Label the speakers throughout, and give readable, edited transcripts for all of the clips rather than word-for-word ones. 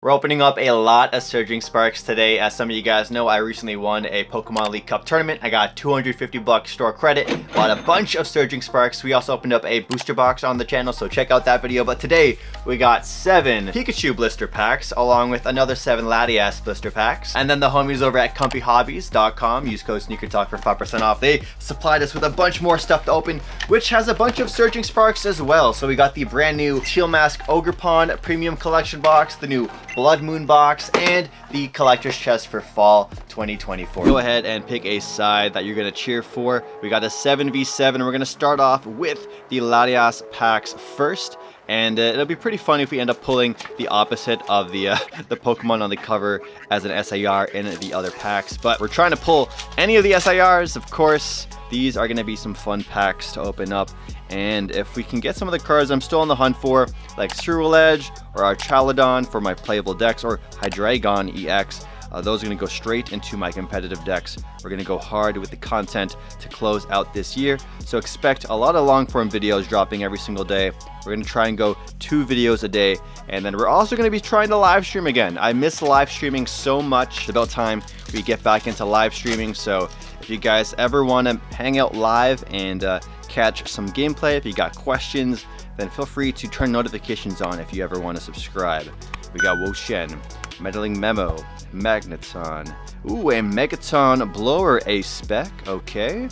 Speaker 1: We're opening up a lot of Surging Sparks today. As some of you guys know, I recently won a Pokemon League Cup tournament. I got 250 bucks store credit, bought a bunch of Surging Sparks. We also opened up a booster box on the channel, so check out that video. But today, we got 7 Pikachu blister packs, along with another 7 Latias blister packs. And then the homies over at comfyhobbies.com, use code SneakerTalk for 5% off. They supplied us with a bunch more stuff to open, which has a bunch of Surging Sparks as well. So we got the brand new Teal Mask Ogre Pond Premium Collection box, the new Blood Moon box, and the collector's chest for fall 2024. Go ahead and pick a side that you're gonna cheer for. We got a 7v7. We're gonna start off with the Latias packs first, and it'll be pretty fun if we end up pulling the opposite of the Pokemon on the cover as an SIR in the other packs. But we're trying to pull any of the SIRs, of course. These are going to be some fun packs to open up, and if we can get some of the cards I'm still on the hunt for, like Ceruledge or Archaladon for my playable decks, or Hydreigon EX, those are going to go straight into my competitive decks. We're going to go hard with the content to close out this year, so expect a lot of long form videos dropping every single day. We're going to try and go 2 videos a day, and then we're also going to be trying to live stream again. I miss live streaming so much. It's about time we get back into live streaming, so if you guys ever want to hang out live and catch some gameplay, if you got questions, then feel free to turn notifications on if you ever want to subscribe. We got Woshen, Meddling Memo, Magneton, ooh, a Megaton Blower, a Spec, okay,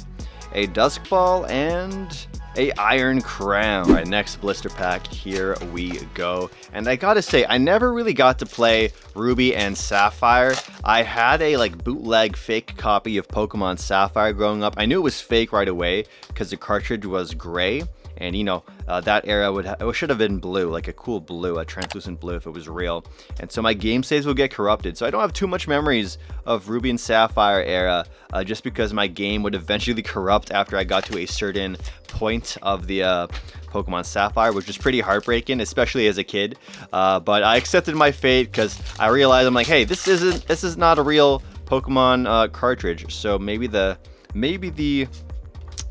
Speaker 1: a Dusk Ball, and a Iron Crown. All right, next blister pack, here we go. And I gotta say, I never really got to play Ruby and Sapphire. I had a bootleg fake copy of Pokemon Sapphire growing up. I knew it was fake right away because the cartridge was gray. And you know, that era should have been blue, like a cool blue, a translucent blue if it was real. And so my game saves will get corrupted. So I don't have too much memories of Ruby and Sapphire era, just because my game would eventually corrupt after I got to a certain point of the Pokemon Sapphire, which was pretty heartbreaking, especially as a kid. But I accepted my fate because I realized, I'm like, hey, this is not a real Pokemon cartridge. So maybe the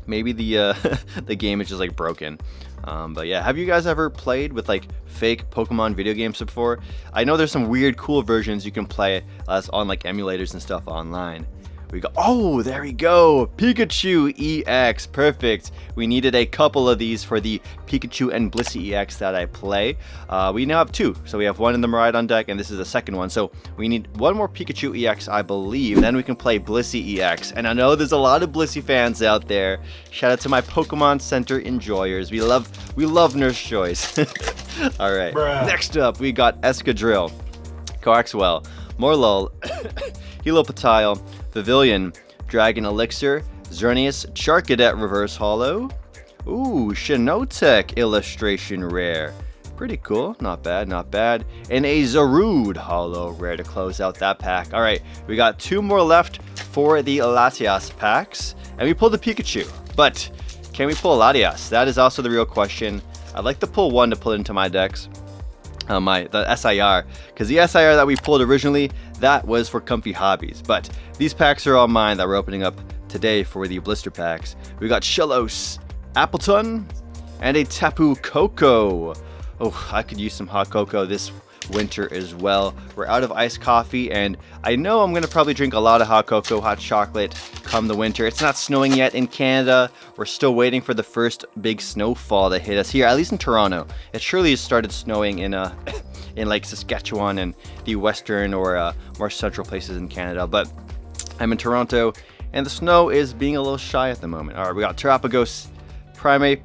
Speaker 1: the game is just broken. But yeah, have you guys ever played with fake Pokemon video games before? I know there's some weird cool versions you can play on emulators and stuff online. We go, oh, there we go, Pikachu EX, perfect. We needed a couple of these for the Pikachu and Blissey EX that I play. We now have 2, so we have one in the Miraidon deck, and this is the second one. So we need one more Pikachu EX, I believe. Then we can play Blissey EX. And I know there's a lot of Blissey fans out there. Shout out to my Pokemon Center enjoyers. We love Nurse Joyce. All right, next up we got Escadrille, Coaxwell, Morlul, Helopatile, Pavilion, Dragon Elixir, Xerneas, Charcadet Reverse Holo, ooh, Shinotek Illustration Rare, pretty cool, not bad, not bad, and a Zarude Holo Rare to close out that pack. All right, we got 2 more left for the Latias packs, and we pulled the Pikachu, but can we pull Latias? That is also the real question. I'd like to pull one to put into my decks. The SIR, because the SIR that we pulled originally, that was for Comfy Hobbies, but these packs are all mine that we're opening up today for the blister packs. We got Shellos, Appleton, and a Tapu Koko. Oh, I could use some hot cocoa this winter as well. We're out of iced coffee, and I know I'm gonna probably drink a lot of hot cocoa, hot chocolate come the winter. It's not snowing yet in Canada. We're still waiting for the first big snowfall to hit us here, at least in Toronto. It surely has started snowing in Saskatchewan and the western or more central places in Canada, but I'm in Toronto and the snow is being a little shy at the moment. All right, we got Terapagos, Primeape,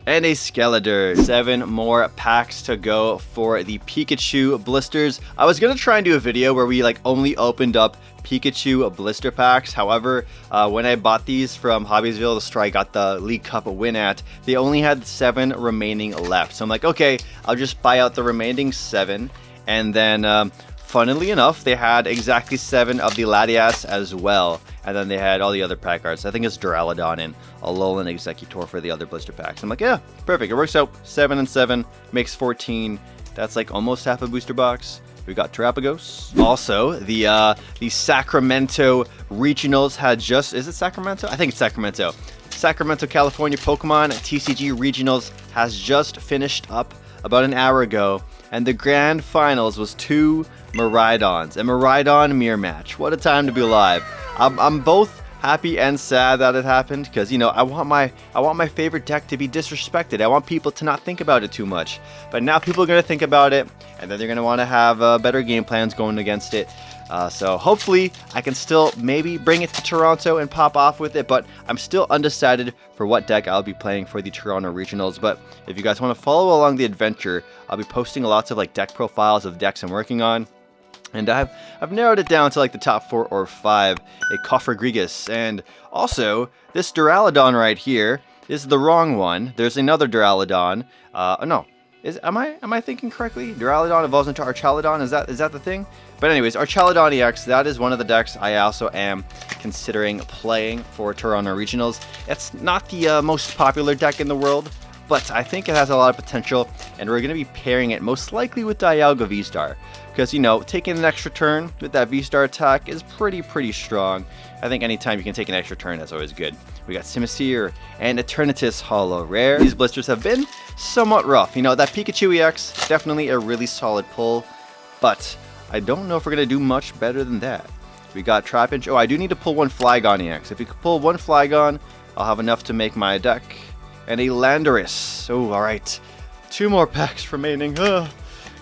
Speaker 1: and a Skeletor. 7 more packs to go for the Pikachu blisters. I was gonna try and do a video where we only opened up Pikachu blister packs. However, when I bought these from Hobbiesville, the store I got the League Cup win at, they only had 7 remaining left. So I'm like, okay, I'll just buy out the remaining 7, and then funnily enough, they had exactly 7 of the Latias as well. And then they had all the other pack cards. I think it's Duraludon and Alolan Executor for the other blister packs. I'm like, yeah, perfect. It works out. 7 and 7 makes 14. That's almost half a booster box. We got Terapagos. Also, the Sacramento Regionals had just, is it Sacramento? I think it's Sacramento. Sacramento, California Pokemon TCG Regionals has just finished up about an hour ago. And the grand finals was 2 Miraidons, a Miraidon mirror match. What a time to be alive. I'm both happy and sad that it happened, because, you know, I want my favorite deck to be disrespected. I want people to not think about it too much. But now people are going to think about it, and then they're going to want to have better game plans going against it. So hopefully I can still maybe bring it to Toronto and pop off with it, but I'm still undecided for what deck I'll be playing for the Toronto Regionals. But if you guys want to follow along the adventure, I'll be posting lots of like deck profiles of decks I'm working on. And I've narrowed it down to like the top 4 or 5, a Cofagrigus. And also, this Duraludon right here is the wrong one. There's another Duraludon. No. Am I thinking correctly? Duraludon evolves into Archaludon. Is that the thing? But anyways, Archaludon EX, that is one of the decks I also am considering playing for Toronto Regionals. It's not the most popular deck in the world, but I think it has a lot of potential, and we're going to be pairing it most likely with Dialga V-Star. Because, you know, taking an extra turn with that V-Star attack is pretty strong. I think anytime you can take an extra turn, that's always good. We got Simisear and Eternatus Holo Rare. These blisters have been somewhat rough. You know, that Pikachu EX, definitely a really solid pull, but I don't know if we're going to do much better than that. We got Trapinch. Oh, I do need to pull one Flygon EX. If we could pull one Flygon, I'll have enough to make my deck. And a Landorus. Oh, alright. 2 more packs remaining.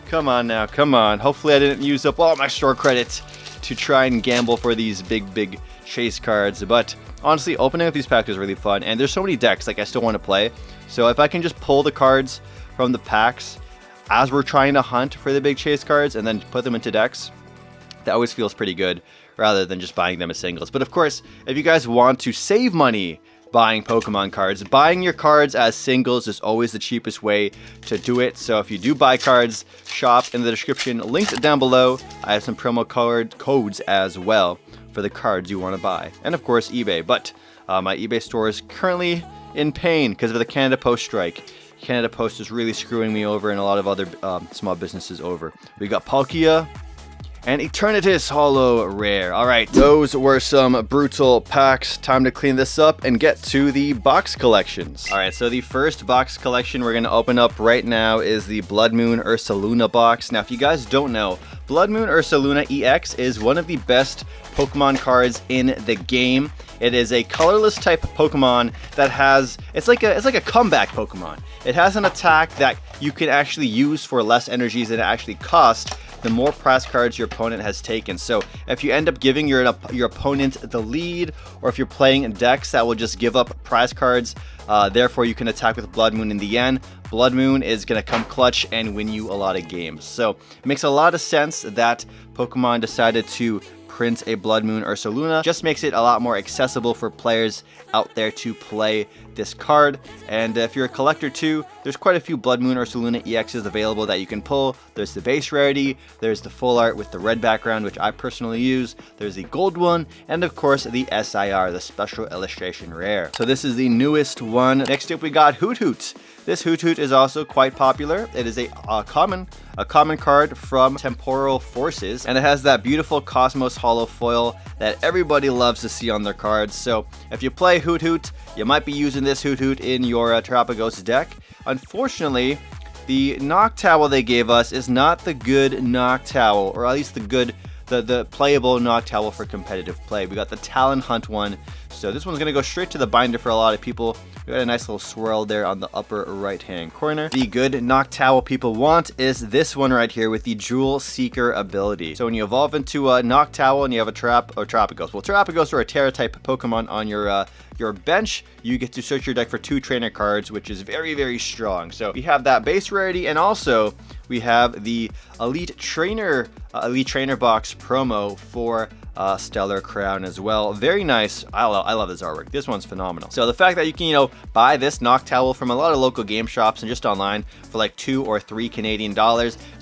Speaker 1: Come on now, come on. Hopefully I didn't use up all my store credit to try and gamble for these big chase cards. But honestly, opening up these packs is really fun. And there's so many decks like I still want to play. So if I can just pull the cards from the packs as we're trying to hunt for the big chase cards and then put them into decks, that always feels pretty good rather than just buying them as singles. But of course, if you guys want to save money buying Pokemon cards, buying your cards as singles is always the cheapest way to do it. So if you do buy cards, shop in the description, linked down below. I have some promo codes as well for the cards you want to buy. And of course, eBay. But my eBay store is currently in pain because of the Canada Post strike. Canada Post is really screwing me over and a lot of other small businesses over. We got Palkia and Eternatus Holo Rare. Alright, those were some brutal packs. Time to clean this up and get to the box collections. Alright, so the first box collection we're going to open up right now is the Blood Moon Ursaluna box. Now, if you guys don't know, Blood Moon Ursaluna EX is one of the best Pokemon cards in the game. It is a colorless type Pokemon that has, it's like a comeback Pokemon. It has an attack that you can actually use for less energies than it actually costs the more prize cards your opponent has taken. So if you end up giving your opponent the lead, or if you're playing decks that will just give up prize cards, therefore you can attack with Blood Moon in the end, Blood Moon is going to come clutch and win you a lot of games. So it makes a lot of sense that Pokemon decided to print a Blood Moon Ursaluna. Just makes it a lot more accessible for players out there to play this card. And if you're a collector too, there's quite a few Blood Moon Ursaluna EXs available that you can pull. There's the base rarity, there's the full art with the red background, which I personally use, there's the gold one, and of course the SIR, the special illustration rare. So this is the newest one. Next up we got Hoot Hoot. This Hoot Hoot is also quite popular. It is a common card from Temporal Forces, and it has that beautiful Cosmos Holo foil that everybody loves to see on their cards. So if you play Hoot Hoot, you might be using this Hoot Hoot in your Terrapagos deck. Unfortunately, the Noctowl they gave us is not the good Noctowl, or at least the playable Noctowl for competitive play. We got the Talon Hunt one, so this one's going to go straight to the binder for a lot of people. We got a nice little swirl there on the upper right hand corner. The good Noctowl people want is this one right here with the Jewel Seeker ability. So when you evolve into a Noctowl and you have a Terrapagos, well, Terrapagos or a Terra type Pokemon on your bench, you get to search your deck for 2 trainer cards, which is very strong. So we have that base rarity, and also we have the Elite Trainer box promo for Stellar Crown as well. Very nice. I love this artwork. This one's phenomenal. So the fact that you can, buy this Noctowl from a lot of local game shops and just online for like $2 or $3 Canadian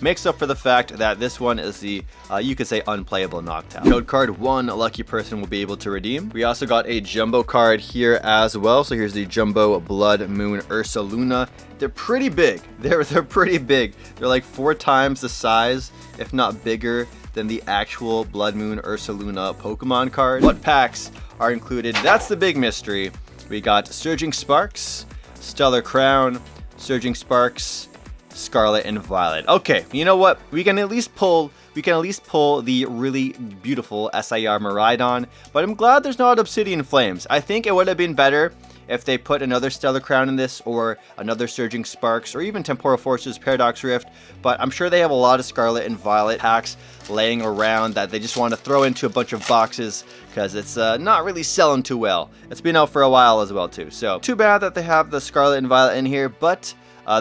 Speaker 1: makes up for the fact that this one is the, you could say, unplayable Noctowl. Code card 1 lucky person will be able to redeem. We also got a jumbo card here as well. So here's the Jumbo Blood Moon Ursaluna. They're pretty big. They're pretty big. They're like 4 times the size, if not bigger, than the actual Blood Moon Ursaluna Pokemon card. What packs are included? That's the big mystery. We got Surging Sparks, Stellar Crown, Surging Sparks, Scarlet and Violet. Okay, you know what? We can at least pull the really beautiful SIR Miraidon, but I'm glad there's not Obsidian Flames. I think it would have been better if they put another Stellar Crown in this, or another Surging Sparks, or even Temporal Forces, Paradox Rift, but I'm sure they have a lot of Scarlet and Violet packs laying around that they just want to throw into a bunch of boxes, because it's not really selling too well. It's been out for a while as well too, so too bad that they have the Scarlet and Violet in here, but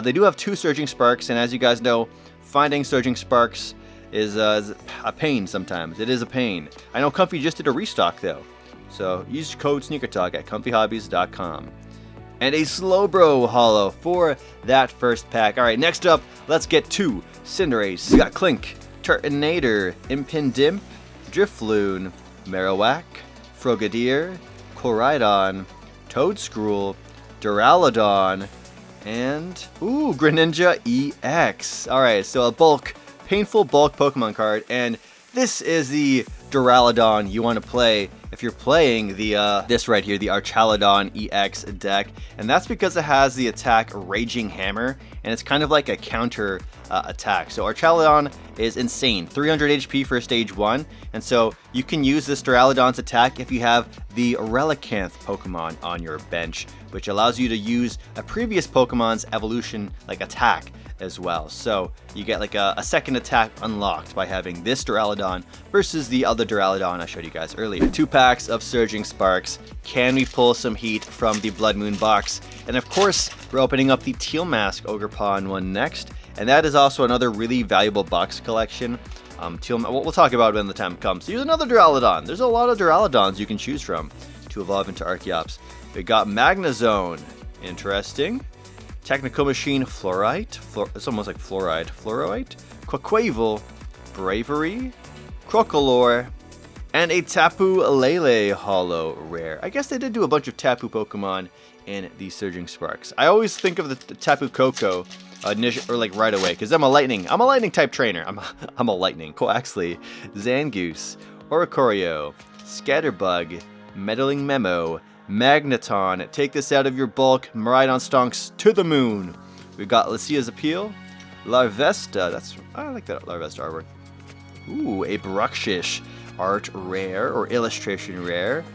Speaker 1: they do have 2 Surging Sparks, and as you guys know, finding Surging Sparks is a pain sometimes. It is a pain. I know Comfy just did a restock though. So use code SneakerTalk at comfyhobbies.com. And a Slowbro holo for that first pack. Alright, next up, let's get to Cinderace. We got Clink, Turtonator, Impidimp, Drifloon, Marowak, Frogadier, Koraidon, Toedscruel, Duraludon, and Greninja EX. Alright, so a painful bulk Pokemon card, and this is the Duraludon you want to play if you're playing the this right here, the Archaludon EX deck, and that's because it has the attack Raging Hammer, and it's kind of like a counter attack. So Archaludon is insane, 300 HP for stage 1, and so you can use this Duraludon's attack if you have the Relicanth Pokemon on your bench, which allows you to use a previous Pokemon's evolution like attack as well. So you get like a second attack unlocked by having this Duraludon versus the other Duraludon I showed you guys earlier. 2 packs of Surging Sparks. Can we pull some heat from the Blood Moon box? And of course, we're opening up the Teal Mask Ogerpon one next, and that is also another really valuable box collection. We'll talk about it when the time comes. So here's another Duraludon. There's a lot of Duraludons you can choose from to evolve into Archeops. We got Magnezone. Interesting. Technical Machine Fluorite. It's almost like Fluoride. Fluorite. Quaquaval. Bravery. Crocolore. And a Tapu Lele holo rare. I guess they did do a bunch of Tapu Pokemon in the Surging Sparks. I always think of the Tapu Koko or like right away, because I'm a lightning type trainer. I'm a lightning. Coaxley, Zangoose, Oricorio, Scatterbug, Meddling Memo, Magneton. Take this out of your bulk. Miraidon Stonks to the moon. We've got Lucia's Appeal, Larvesta. I like that Larvesta artwork. Ooh, a Bruxish art rare or illustration rare.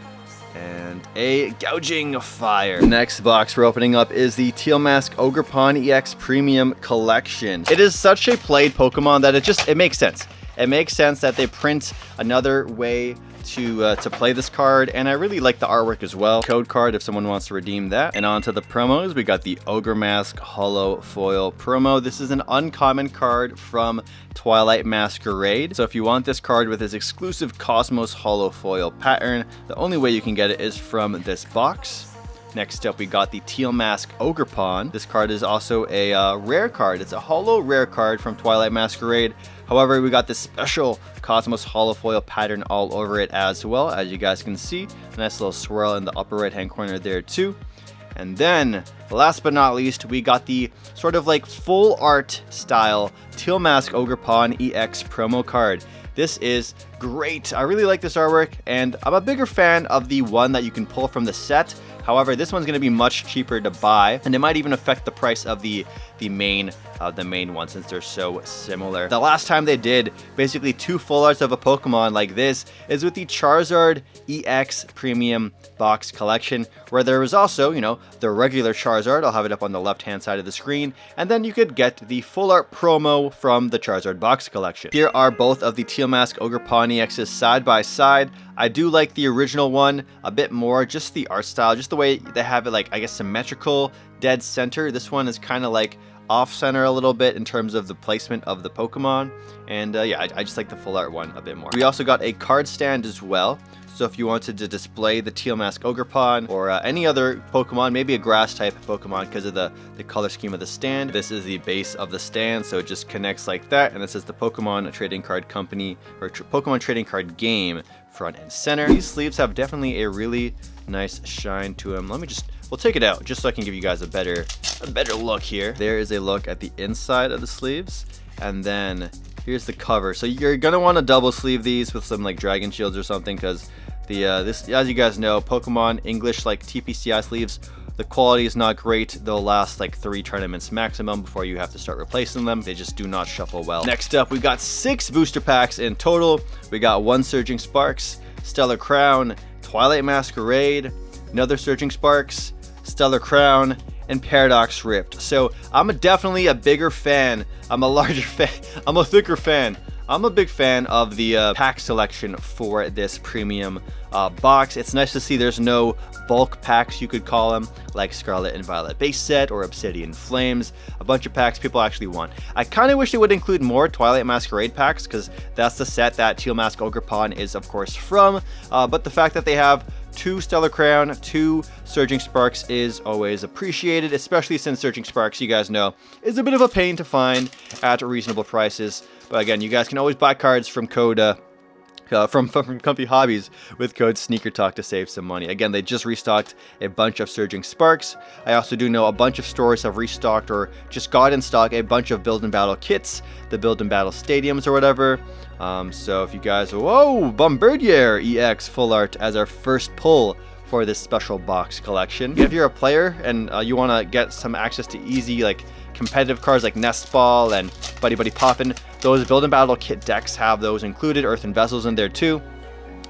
Speaker 1: And a Gouging Fire. Next box we're opening up is the Teal Mask Ogerpon EX Premium Collection. It is such a played Pokemon that it makes sense. It makes sense that they print another way to play this card, and I really like the artwork as well. Code card if someone wants to redeem that. And on to the promos. We got the Ogre Mask Holo Foil promo. This is an uncommon card from Twilight Masquerade. So if you want this card with its exclusive Cosmos Holo Foil pattern, the only way you can get it is from this box. Next up, we got the Teal Mask Ogerpon. This card is also a rare card. It's a holo rare card from Twilight Masquerade. However, we got this special Cosmos Holofoil pattern all over it as well, as you guys can see. A nice little swirl in the upper right-hand corner there too. And then, last but not least, we got the sort of like full art style Teal Mask Ogerpon EX promo card. This is great. I really like this artwork, and I'm a bigger fan of the one that you can pull from the set. However, this one's going to be much cheaper to buy, and it might even affect the price of the main one, since they're so similar. The last time they did basically 2 full arts of a Pokemon like this is with the Charizard EX Premium Box Collection, where there was also, you know, the regular Charizard. I'll have it up on the left-hand side of the screen, and then you could get the full art promo from the Charizard Box Collection. Here are both of the Teal Mask Ogerpon EXs side by side. I do like the original one a bit more, just the art style, just the way they have it, like, I guess, symmetrical, dead center. This one is kind of like off center a little bit in terms of the placement of the Pokemon, and yeah, I just like the full art one a bit more. We also got a card stand as well, so if you wanted to display the Teal Mask Ogerpon or any other Pokemon, maybe a grass type Pokemon because of the color scheme of the stand, this is the base of the stand, so it just connects like that, and it says the Pokemon Trading Card Company or Pokemon Trading Card Game front and center. These sleeves have definitely a really nice shine to them. We'll take it out just so I can give you guys a better look here. There is a look at the inside of the sleeves, and then here's the cover. So you're gonna want to double sleeve these with some like dragon shields or something, because this, as you guys know, Pokemon English like TPCI sleeves, The quality is not great. They'll last like 3 tournaments maximum before you have to start replacing them. They just do not shuffle well. Next up, we got 6 booster packs in total. We got 1 Surging Sparks, Stellar Crown, Twilight Masquerade, another Surging Sparks, Stellar Crown, and Paradox Rift. So I'm definitely a bigger fan. I'm a larger fan. I'm a thicker fan. I'm a big fan of the pack selection for this premium box. It's nice to see there's no bulk packs, you could call them, like Scarlet and Violet base set or Obsidian Flames. A bunch of packs people actually want. I kind of wish they would include more Twilight Masquerade packs, because that's the set that Teal Mask Ogre Pawn is of course from. But the fact that they have 2 Stellar Crown, 2 Surging Sparks is always appreciated, especially since Surging Sparks, you guys know, is a bit of a pain to find at reasonable prices. But again, you guys can always buy cards from code from Comfy Hobbies with code SneakerTalk to save some money. Again, they just restocked a bunch of Surging Sparks. I also do know a bunch of stores have restocked or just got in stock a bunch of Build and Battle kits, the Build and Battle stadiums or whatever. So if you guys, whoa, Bombardier EX full art as our first pull for this special box collection. If you're a player and you want to get some access to easy like competitive cards like Nest Ball and Buddy Buddy Poppin', those Build and Battle kit decks have those included, Earthen Vessels in there too.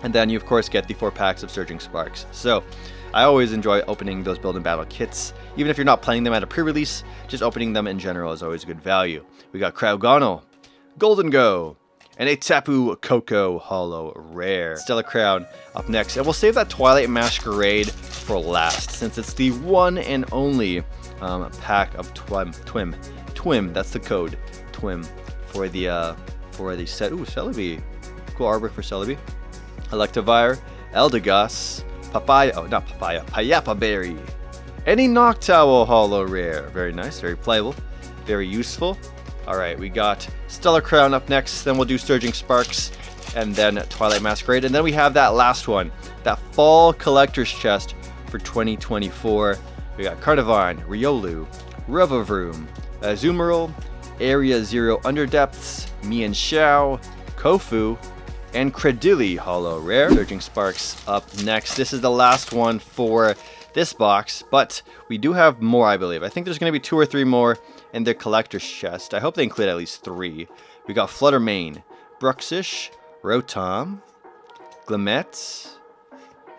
Speaker 1: And then you of course get the 4 packs of Surging Sparks. So I always enjoy opening those Build and Battle kits. Even if you're not playing them at a pre-release, just opening them in general is always good value. We got Cryogonal, Golden Go, and a Tapu Koko Holo Rare. Stellar Crown up next. And we'll save that Twilight Masquerade for last, since it's the one and only pack of Twim, that's the code, Twim, for the set. Ooh, Celebi. Cool artwork for Celebi. Electivire, Eldegoss, Papaya, oh, not Papaya, Payapa Berry, and a Noctowl Holo Rare. Very nice, very playable, very useful. Alright, we got Stellar Crown up next, then we'll do Surging Sparks, and then Twilight Masquerade, and then we have that last one, that Fall Collector's Chest for 2024. We got Carnivine, Riolu, Revavroom, Azumarill, Area Zero Underdepths, Mian Xiao, Kofu, and Credilli Holo Rare. Surging Sparks up next. This is the last one for this box, but we do have more, I believe. I think there's going to be 2 or 3 more in their collector's chest. I hope they include at least 3. We got Fluttermane, Bruxish, Rotom, Glimmet,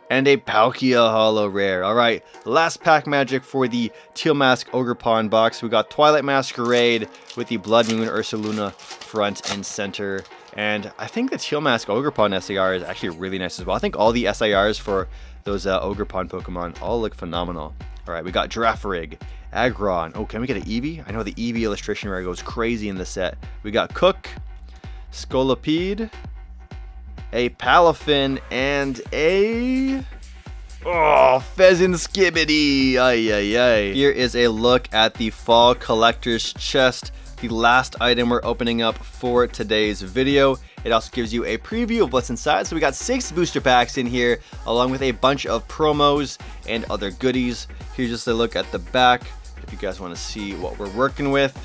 Speaker 1: and a Palkia Holo Rare. Alright, last pack magic for the Teal Mask Ogre Pawn box. We got Twilight Masquerade with the Blood Moon Ursaluna front and center. And I think the Teal Mask Ogre Pawn SAR is actually really nice as well. I think all the SARs for those Ogre Pawn Pokemon all look phenomenal. Alright, we got Girafarig, Aggron. Oh, can we get an Eevee? I know the Eevee illustration rare goes crazy in the set. We got Cook, Scolipede, a Palafin, and a Pheasant Skibbity. Ay, ay, ay. Here is a look at the Fall Collector's Chest, the last item we're opening up for today's video. It also gives you a preview of what's inside. So we got 6 booster packs in here, along with a bunch of promos and other goodies. Here's just a look at the back, if you guys want to see what we're working with.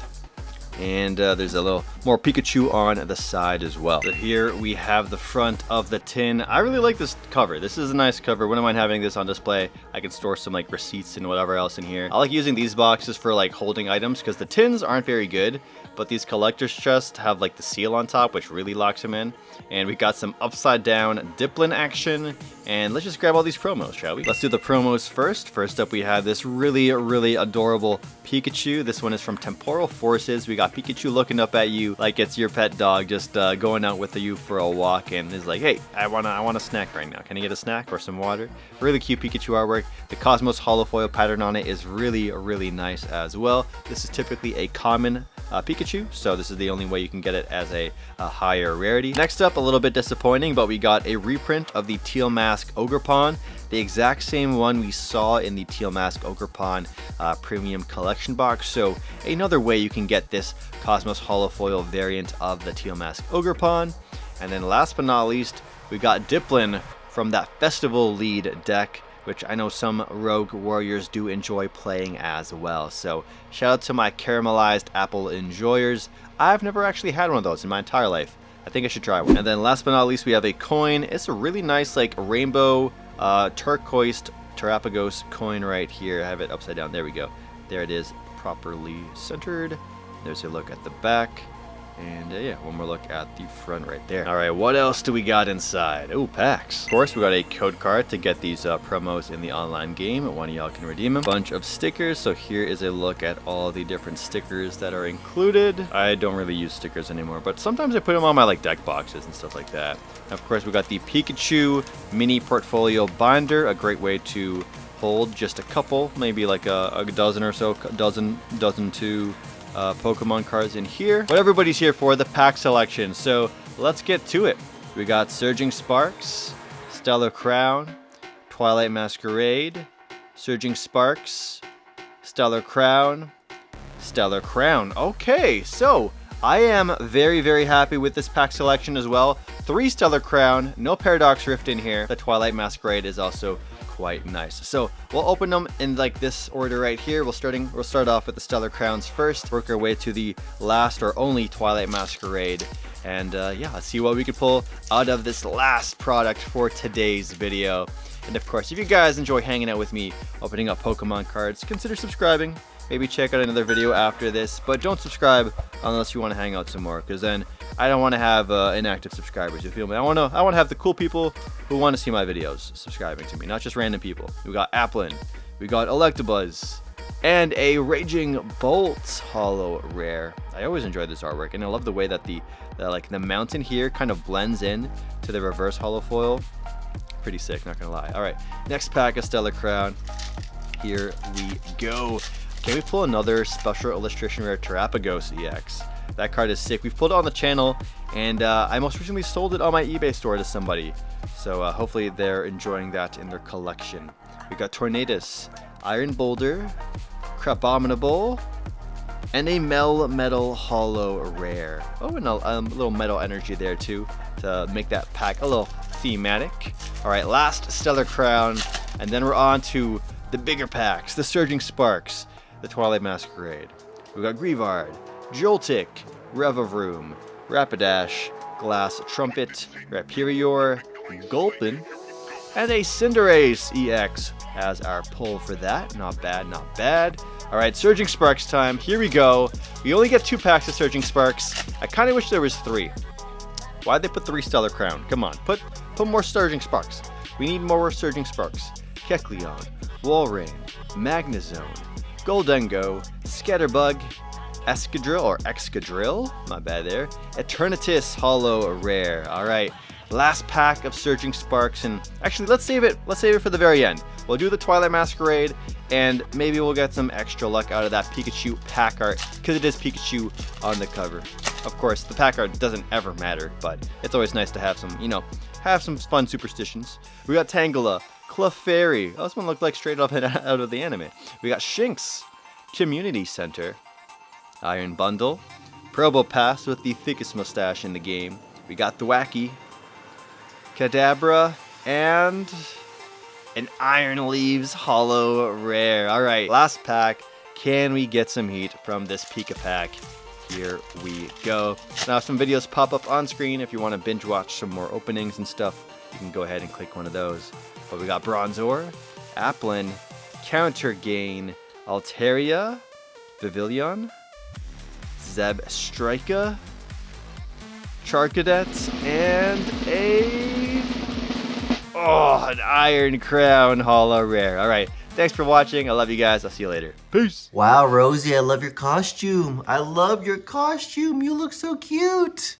Speaker 1: And there's a little more Pikachu on the side as well. So here we have the front of the tin. I really like this cover. This is a nice cover. Wouldn't mind having this on display. I can store some like receipts and whatever else in here. I like using these boxes for like holding items because the tins aren't very good, but these collector's chests have like the seal on top, which really locks them in. And we got some upside down Diplin action. And let's just grab all these promos, shall we? Let's do the promos first. First up, we have this really, really adorable Pikachu. This one is from Temporal Forces. We got Pikachu looking up at you like it's your pet dog, just going out with you for a walk, and is like, hey, I want a snack right now. Can I get a snack or some water? Really cute Pikachu artwork. The Cosmos holofoil pattern on it is really, really nice as well. This is typically a common Pikachu, so this is the only way you can get it as a higher rarity. Next up, a little bit disappointing, but we got a reprint of the Teal Mask Ogre Pawn, the exact same one we saw in the Teal Mask Ogre Pawn premium collection box. So another way you can get this Cosmos holofoil variant of the Teal Mask Ogre Pawn. And then last but not least, we got Diplin from that Festival Lead deck, which I know some Rogue Warriors do enjoy playing as well. So shout out to my caramelized apple enjoyers. I've never actually had one of those in my entire life. I think I should try one. And then last but not least, we have a coin. It's a really nice like rainbow turquoise Terapagos coin right here. I have it upside down. There we go. There it is, properly centered. There's a look at the back. And yeah, one more look at the front right there. All right, what else do we got inside? Oh, packs. Of course, we got a code card to get these promos in the online game. One of y'all can redeem them. Bunch of stickers. So here is a look at all the different stickers that are included. I don't really use stickers anymore, but sometimes I put them on my like deck boxes and stuff like that. And of course, we got the Pikachu mini portfolio binder. A great way to hold just a couple, maybe like a dozen or so, dozen to Pokemon cards in here. What everybody's here for, the pack selection. So let's get to it. We got Surging Sparks, Stellar Crown, Twilight Masquerade, Surging Sparks, Stellar Crown, Stellar Crown. Okay, so I am very, very happy with this pack selection as well. 3 Stellar Crown, no Paradox Rift in here. The Twilight Masquerade is also quite nice. So we'll open them in like this order right here. We'll start off with the Stellar Crowns first, work our way to the last or only Twilight Masquerade, and yeah, let's see what we can pull out of this last product for today's video. And of course, if you guys enjoy hanging out with me opening up Pokemon cards, consider subscribing. Maybe check out another video after this, but don't subscribe unless you want to hang out some more, because then I don't want to have inactive subscribers. You feel me? I want to have the cool people who want to see my videos subscribing to me, not just random people. We got Applin, we got Electabuzz, and a Raging Bolt holo rare. I always enjoy this artwork, and I love the way that the mountain here kind of blends in to the reverse holo foil. Pretty sick, not gonna lie. All right, next pack of Stellar Crown. Here we go. Can we pull another special illustration rare Terapagos EX? That card is sick. We've pulled it on the channel, and I most recently sold it on my eBay store to somebody. So hopefully they're enjoying that in their collection. We got Tornadus, Iron Boulder, Crabominable, and a Metal holo rare. Oh, and a little metal energy there too to make that pack a little thematic. All right, last Stellar Crown, and then we're on to the bigger packs, the Surging Sparks, the Twilight Masquerade. We got Greavard, Joltik, Revavroom, Rapidash, Glass Trumpet, Rapirior, Gulpin, and a Cinderace EX as our pull for that. Not bad, not bad. All right, Surging Sparks time. Here we go. We only get 2 packs of Surging Sparks. I kind of wish there was 3. Why'd they put 3 Stellar Crown? Come on, put more Surging Sparks. We need more Surging Sparks. Kecleon, Walrein, Magnezone, Goldengo, Scatterbug, Escadrill or Excadrill, my bad there. Eternatus holo rare. All right, last pack of Surging Sparks, and actually let's save it for the very end. We'll do the Twilight Masquerade, and maybe we'll get some extra luck out of that Pikachu pack art, because it is Pikachu on the cover. Of course, the pack art doesn't ever matter, but it's always nice to have some, have some fun superstitions. We got Tangela, Clefairy. Oh, this one looked like straight up out of the anime. We got Shinx, Community Center, Iron Bundle, Probopass with the thickest mustache in the game. We got Thwackey, Kadabra, and an Iron Leaves holo rare. All right, last pack. Can we get some heat from this Pika pack? Here we go. Now some videos pop up on screen. If you want to binge watch some more openings and stuff, you can go ahead and click one of those. But we got Bronzor, Applin, Counter Gain, Altaria, Pavilion, Zebstrika, Charcadet, and an Iron Crown holo rare. All right, thanks for watching. I love you guys. I'll see you later. Peace.
Speaker 2: Wow, Rosie, I love your costume. I love your costume. You look so cute.